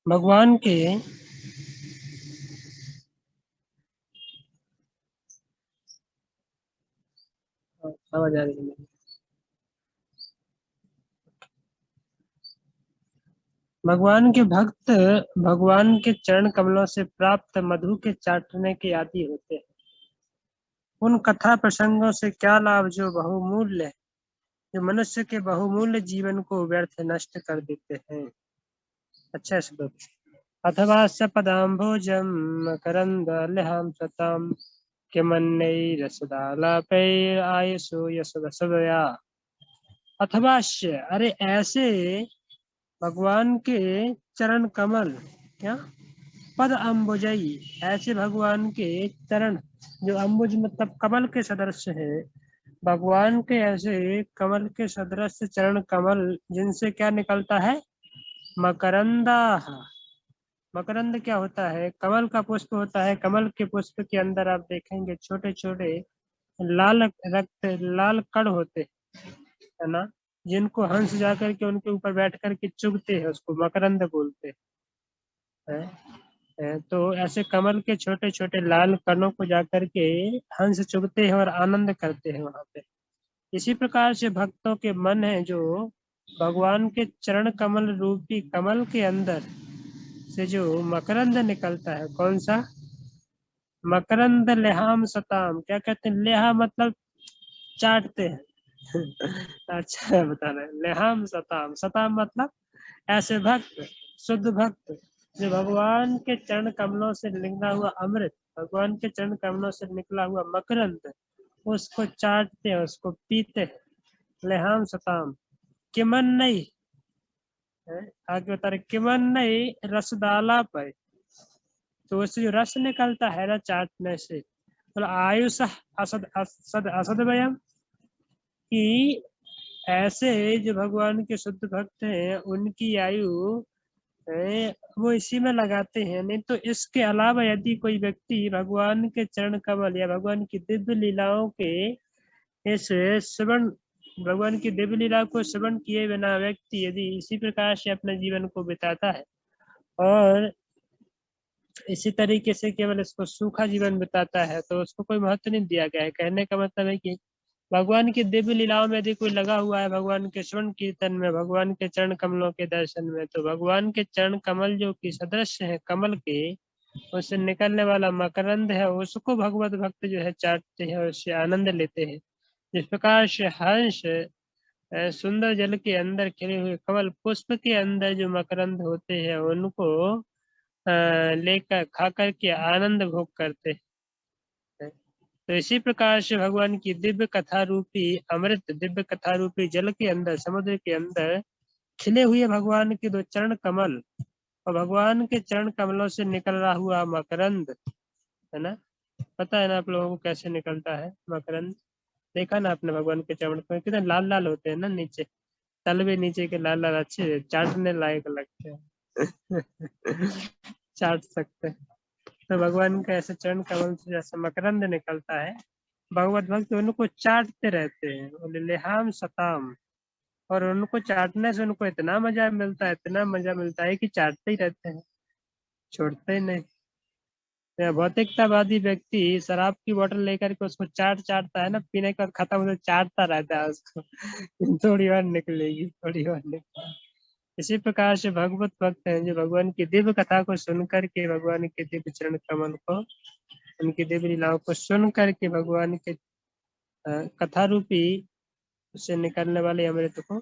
भगवान के समझ आ रही है। भगवान के भक्त भगवान के चरण कमलों से प्राप्त मधु के चाटने के आदी होते हैं। उन कथा प्रसंगों से क्या लाभ जो बहुमूल्य जो मनुष्य के बहुमूल्य जीवन को व्यर्थ नष्ट कर देते हैं। अच्छा श्लोक। अथवा सपदाम्भोजम मकरंदलहं सतम किमन्नैरसदालापैरायसो यशोदया। अथवा अरे ऐसे भगवान के चरण कमल क्या पद अम्बुजई ऐसे भगवान के चरण जो अम्बुज मतलब कमल के सदृश है। भगवान के ऐसे कमल के सदृश चरण कमल जिनसे क्या निकलता है मकरंदा। मकरंद क्या होता है कमल का पुष्प होता है। कमल के पुष्प के अंदर आप देखेंगे छोटे छोटे लाल रक्त लाल कण होते है ना, जिनको हंस जाकर के उनके ऊपर बैठ कर के चुगते हैं उसको मकरंद बोलते हैं। तो ऐसे कमल के छोटे छोटे लाल कणों को जाकर के हंस चुगते हैं और आनंद करते हैं वहां पे। इसी प्रकार से भक्तों के मन है जो भगवान के चरण कमल रूपी कमल के अंदर से जो मकरंद निकलता है कौन सा मकरंद लेहाम सताम क्या कहते हैं। लेहा मतलब चाटते हैं अच्छा बता रहे लेहाम सताम सताम मतलब ऐसे भक्त शुद्ध भक्त जो भगवान के चरण कमलों से निकला हुआ अमृत भगवान के चरण कमलों से निकला हुआ मकरंद उसको चाटते हैं उसको पीते हैं। लेहाम सताम किमन नहीं है आगे बता रहे किमन नहीं रसदाला पर तो उससे जो रस निकलता है ना चाटने से तो आयुष असद असद असद वयम कि ऐसे जो भगवान के शुद्ध भक्त हैं उनकी आयु वो इसी में लगाते हैं। नहीं तो इसके अलावा यदि कोई व्यक्ति भगवान के चरण कमल या भगवान की दिव्य लीलाओं के इस श्रवण भगवान की दिव्य लीला को श्रवण किए बिना व्यक्ति यदि इसी प्रकार से अपने जीवन को बिताता है और इसी तरीके से केवल इसको सूखा जीवन बिताता है तो उसको कोई महत्व नहीं दिया गया है। कहने का मतलब है कि भगवान की दिव्य लीलाओं में यदि कोई लगा हुआ है भगवान के श्रवण कीर्तन में भगवान के चरण कमलों के दर्शन में तो भगवान के चरण कमल जो कि सदृश है कमल के उससे निकलने वाला मकरंद है उसको भगवत भक्त जो है चाटते हैं और उससे आनंद लेते हैं। जिस प्रकार से हंस सुंदर जल के अंदर खिले हुए कमल पुष्प के अंदर जो मकरंद होते हैं उनको लेकर खा कर के आनंद भोग करते हैं। तो इसी प्रकार से भगवान की दिव्य कथा रूपी अमृत दिव्य कथा रूपी जल के अंदर समुद्र के अंदर खिले हुए भगवान के दो चरण कमल और भगवान के चरण कमलों से निकल रहा हुआ मकरंद है ना। पता है ना आप लोगों को कैसे निकलता है मकरंद। देखा ना आपने भगवान के चरण कमल कितने लाल लाल होते हैं ना नीचे तलवे नीचे के लाल लाल अच्छे चाटने लायक लगते हैं चाट सकते हैं। तो भगवान का ऐसे चरण कमल से जैसे मकरंद निकलता है भगवत भक्त उनको चाटते रहते हैं बोले लेहाम सताम और उनको चाटने से उनको इतना मजा मिलता है कि चाटते ही रहते हैं छोड़ते ही नहीं। या भौतिकतावादी व्यक्ति शराब की बोतल लेकर के उसको चाटता है ना पीने के बाद खत्म होता चाटता रहता है उसको थोड़ी और निकलेगी थोड़ी और निकलेगी। इसी प्रकार से भगवत भक्त हैं जो भगवान की दिव्य कथा को सुन करके भगवान के दिव्य चरण कमल को उनकी दिव्य लीलाओं को सुन करके भगवान के कथा रूपी उससे निकलने वाले अमृत को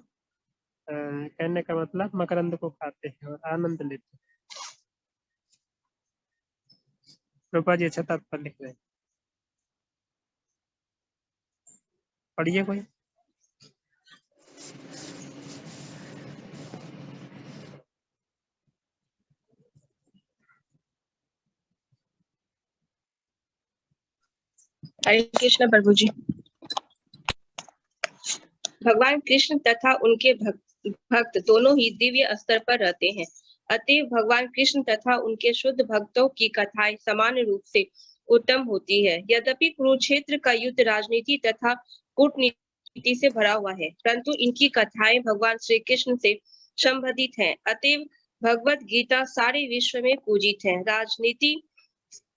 कहने का मतलब मकरंद को खाते हैं और आनंद लेते हैं। रूपा जी अच्छा तात्पर्य लिख रहे हैं पढ़िए कोई। हरे कृष्ण प्रभु जी। भगवान कृष्ण तथा उनके भक्त दोनों ही दिव्य स्तर पर रहते हैं। अतएव भगवान कृष्ण तथा उनके शुद्ध भक्तों की कथाएं समान रूप से उत्तम होती है। यद्यपि कुरुक्षेत्र का युद्ध राजनीति तथा कूटनीति से भरा हुआ है परंतु इनकी कथाएं भगवान श्री कृष्ण से संबंधित हैं। अतएव भगवत गीता सारे विश्व में पूजित है। राजनीति,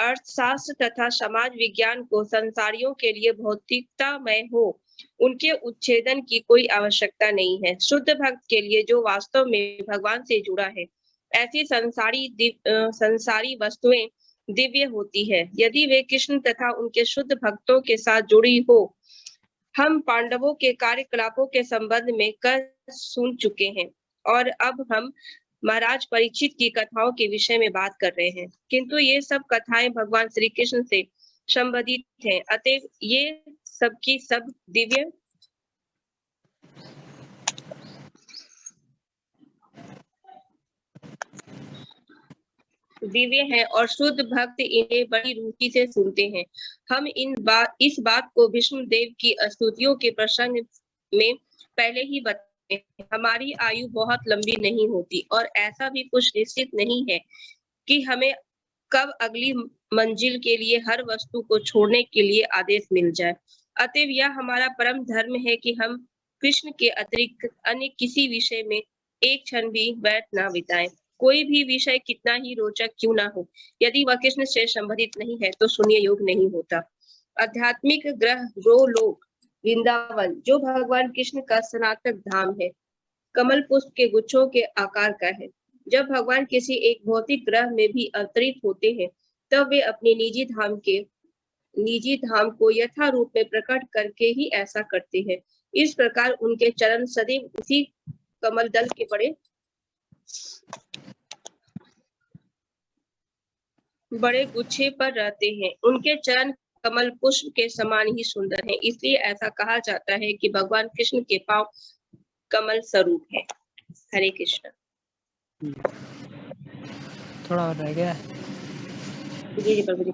अर्थशास्त्र तथा समाज विज्ञान को संसारियों के लिए भौतिकतामय हो, उनके उच्छेदन की कोई आवश्यकता नहीं है। शुद्ध भक्त के लिए, जो वास्तव में भगवान से जुड़ा है, ऐसी संसारी वस्तुएं दिव्य होती है। यदि वे कृष्ण तथा उनके शुद्ध भक्तों के साथ जुड़ी हो। हम पांडवों के कार्यकलापों के संबंध में कर सुन चुके हैं और अब हम महाराज परीक्षित की कथाओं के विषय में बात कर रहे हैं, किंतु ये सब कथाएं भगवान श्री कृष्ण से संबंधित हैं, अतः ये सबकी सब दिव्य है और शुद्ध भक्त इन्हें बड़ी रुचि से सुनते हैं। हम इस बात को भीष्म देव की स्तुतियों के प्रसंग में पहले ही बताए। हमारी आयु बहुत लंबी नहीं होती और ऐसा भी कुछ निश्चित नहीं है कि हमें कब अगली मंजिल के लिए हर वस्तु को छोड़ने के लिए आदेश मिल जाए। अतएव यह हमारा परम धर्म है कि हम कृष्ण के अतिरिक्त अन्य किसी विषय में एक क्षण भी व्यर्थ ना बिताएं। कोई भी विषय कितना ही रोचक क्यों ना हो, यदि वह कृष्ण से संबंधित नहीं है तो सुनने योग्य नहीं होता। आध्यात्मिक ग्रह गोलोक वृंदावन, जो भगवान कृष्ण का सनातन धाम है, कमल पुष्प के गुच्छों के आकार का है। जब भगवान किसी एक भौतिक ग्रह में भी अवतरित होते हैं, तब वे अपने निजी धाम को यथा रूप में प्रकट करके ही ऐसा करते हैं। इस प्रकार उनके चरण सदैव उसी कमल दल के बड़े गुच्छे पर रहते हैं। उनके चरण कमल पुष्प के समान ही सुंदर हैं, इसलिए ऐसा कहा जाता है कि भगवान कृष्ण के पांव कमल स्वरूप है। हरे कृष्ण। थोड़ा और रह गया। जी प्रभु जी।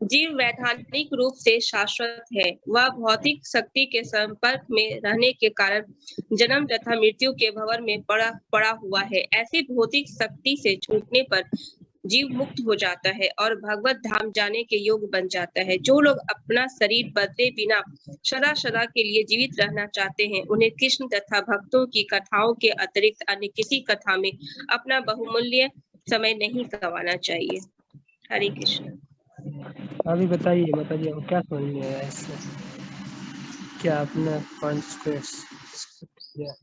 जीव वैधानिक रूप से शाश्वत है। वह भौतिक शक्ति के संपर्क में रहने के कारण जन्म तथा मृत्यु के भंवर में पड़ा हुआ है। ऐसी भौतिक शक्ति से छूटने पर जीव मुक्त हो जाता है और भगवत धाम जाने के योग्य बन जाता है। जो लोग अपना शरीर बदले बिना सदा सदा के लिए जीवित रहना चाहते हैं, उन्हें कृष्ण तथा भक्तों की कथाओं के अतिरिक्त अन्य किसी कथा में अपना बहुमूल्य समय नहीं गंवाना चाहिए। हरे कृष्ण। अभी बताइए माताजी, क्या समझ में आया इससे? क्या आपने पॉइंट्स को किया?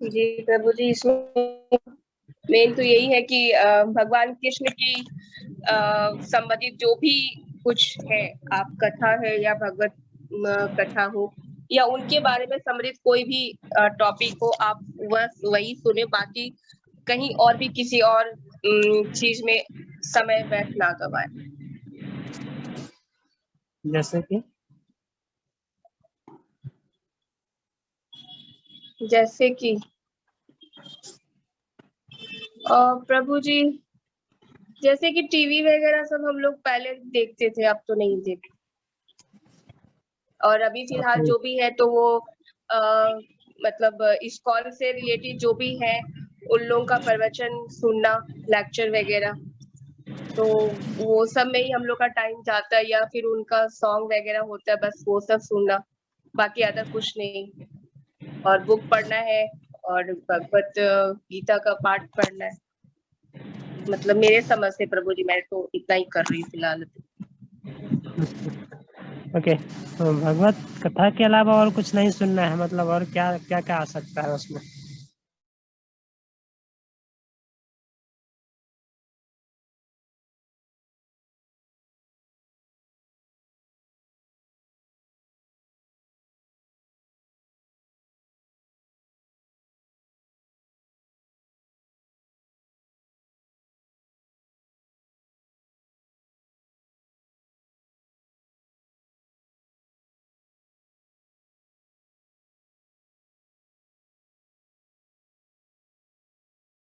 जी प्रभु जी, इसमें मेन तो यही है कि भगवान कृष्ण की संबंधित जो भी कुछ है, आप कथा है या भगवत कथा हो या उनके बारे में संबंधित कोई भी टॉपिक हो, आप वही सुने, बाकी कहीं और भी किसी और चीज में समय व्यर्थ ना गवाए। जैसे कि प्रभु जी, जैसे कि टीवी वगैरह सब हम लोग पहले देखते थे, अब तो नहीं देखते। और अभी फिलहाल जो भी है तो वो मतलब इस्कॉन से रिलेटेड जो भी है, उन लोगों का प्रवचन सुनना, लेक्चर वगैरह, तो वो सब में ही हम लोग का टाइम जाता है, या फिर उनका सॉन्ग वगैरह होता है, बस वो सब सुनना, बाकी अदर कुछ नहीं। और बुक पढ़ना है और भगवत गीता का पाठ पढ़ना है। मतलब मेरे समझ से प्रभु जी, मैं तो इतना ही कर रही हूँ फिलहाल। ओके, तो भगवत कथा के अलावा और कुछ नहीं सुनना है, मतलब और क्या क्या क्या आ सकता है उसमें?